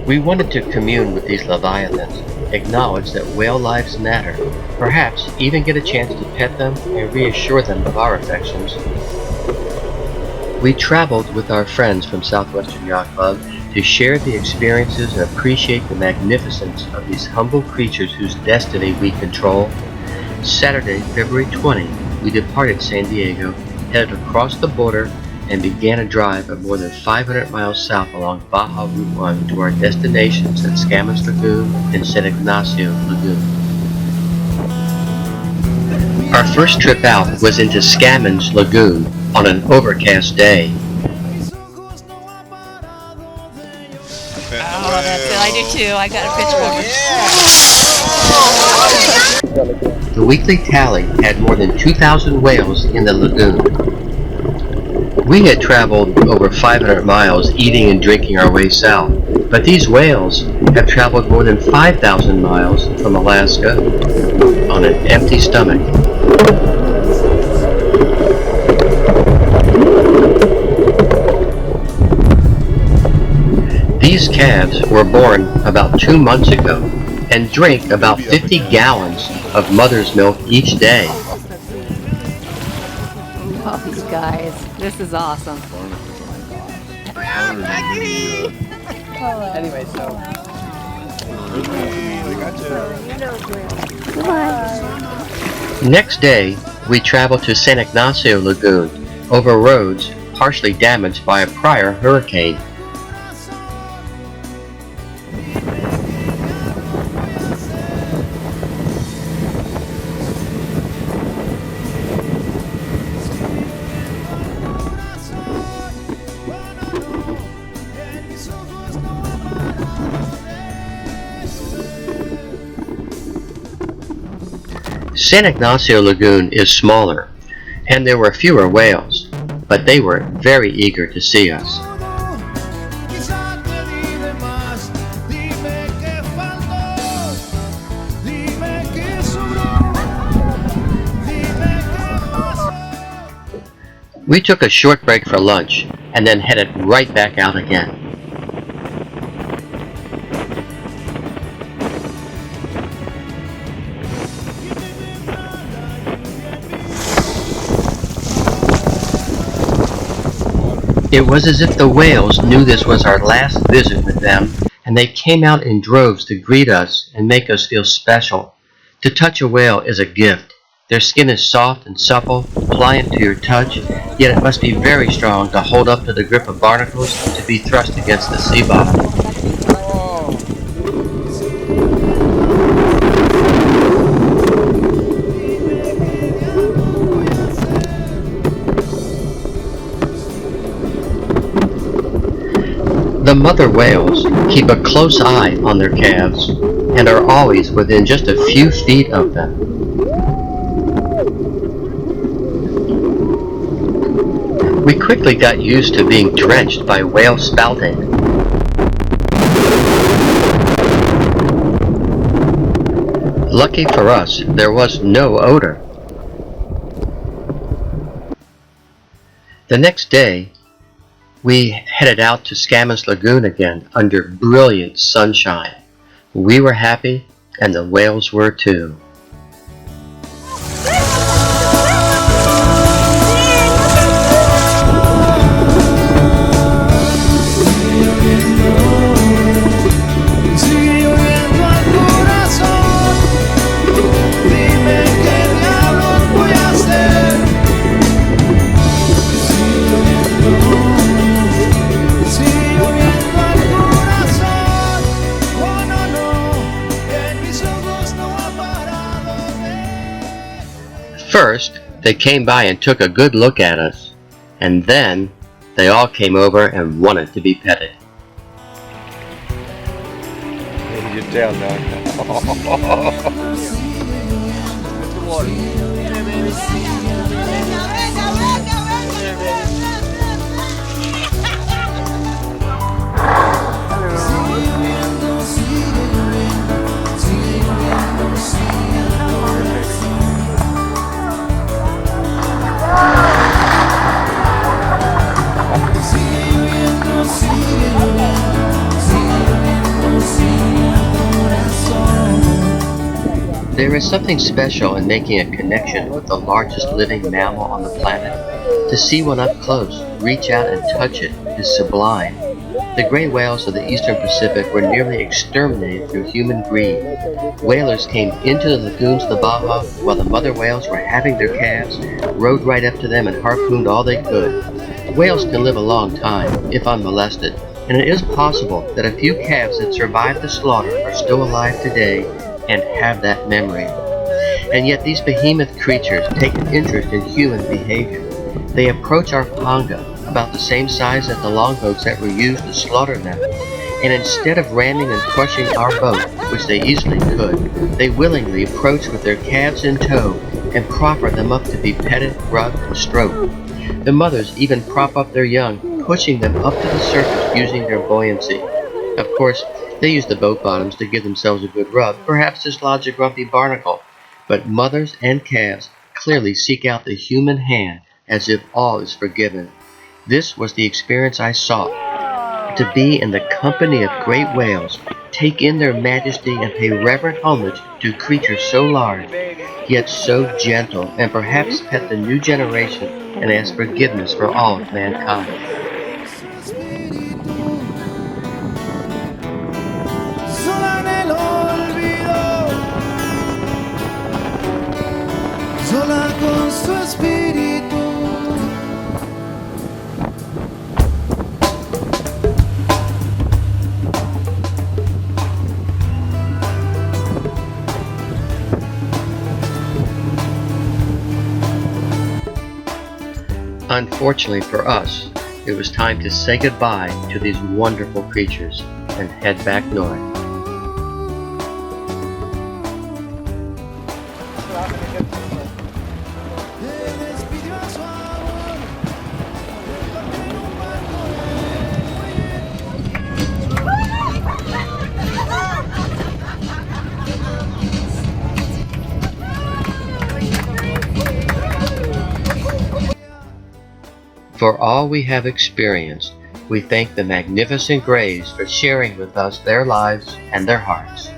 We wanted to commune with these leviathans, acknowledge that whale lives matter, perhaps even get a chance to pet them and reassure them of our affections. We traveled with our friends from Southwestern Yacht Club to share the experiences and appreciate the magnificence of these humble creatures whose destiny we control. Saturday, February 20, we departed San Diego, headed across the border, and began a drive of more than 500 miles south along Baja Route 1 to our destinations at Scammon's Lagoon and San Ignacio Lagoon. Our first trip out was into Scammon's Lagoon on an overcast day. Oh, that's it. I do too. I got a picture of it. The weekly tally had more than 2,000 whales in the lagoon. We had traveled over 500 miles eating and drinking our way south, but these whales have traveled more than 5,000 miles from Alaska on an empty stomach. These calves were born about 2 months ago and drink about 50 gallons of mother's milk each day. Oh, these guys. This is awesome. Anyway, so. Next day, we traveled to San Ignacio Lagoon over roads partially damaged by a prior hurricane. San Ignacio Lagoon is smaller, and there were fewer whales, but they were very eager to see us. We took a short break for lunch, and then headed right back out again. It was as if the whales knew this was our last visit with them, and they came out in droves to greet us and make us feel special. To touch a whale is a gift. Their skin is soft and supple, pliant to your touch, yet it must be very strong to hold up to the grip of barnacles to be thrust against the sea bottom. The mother whales keep a close eye on their calves and are always within just a few feet of them. We quickly got used to being drenched by whale spouting. Lucky for us, there was no odor. The next day, we headed out to Scammon's Lagoon again under brilliant sunshine. We were happy, and the whales were too. First, they came by and took a good look at us, and then they all came over and wanted to be petted. Your tail now. There is something special in making a connection with the largest living mammal on the planet. To see one up close, reach out and touch it, is sublime. The gray whales of the eastern Pacific were nearly exterminated through human greed. Whalers came into the lagoons of the Baja while the mother whales were having their calves, rode right up to them and harpooned all they could. Whales can live a long time, if unmolested, and it is possible that a few calves that survived the slaughter are still alive today and have that memory. And yet these behemoth creatures take an interest in human behavior. They approach our panga, about the same size as the longboats that were used to slaughter them, and instead of ramming and crushing our boat, which they easily could, they willingly approach with their calves in tow and proffer them up to be petted, rubbed, and stroked. The mothers even prop up their young, pushing them up to the surface using their buoyancy. Of course, they use the boat bottoms to give themselves a good rub, perhaps to lodge a grumpy barnacle, but mothers and calves clearly seek out the human hand as if all is forgiven. This was the experience I sought, to be in the company of great whales, take in their majesty and pay reverent homage to creatures so large, yet so gentle, and perhaps pet the new generation and ask forgiveness for all of mankind. Sola nel olvido, sola con su espíritu. Unfortunately for us, it was time to say goodbye to these wonderful creatures and head back north. For all we have experienced, we thank the magnificent Greys for sharing with us their lives and their hearts.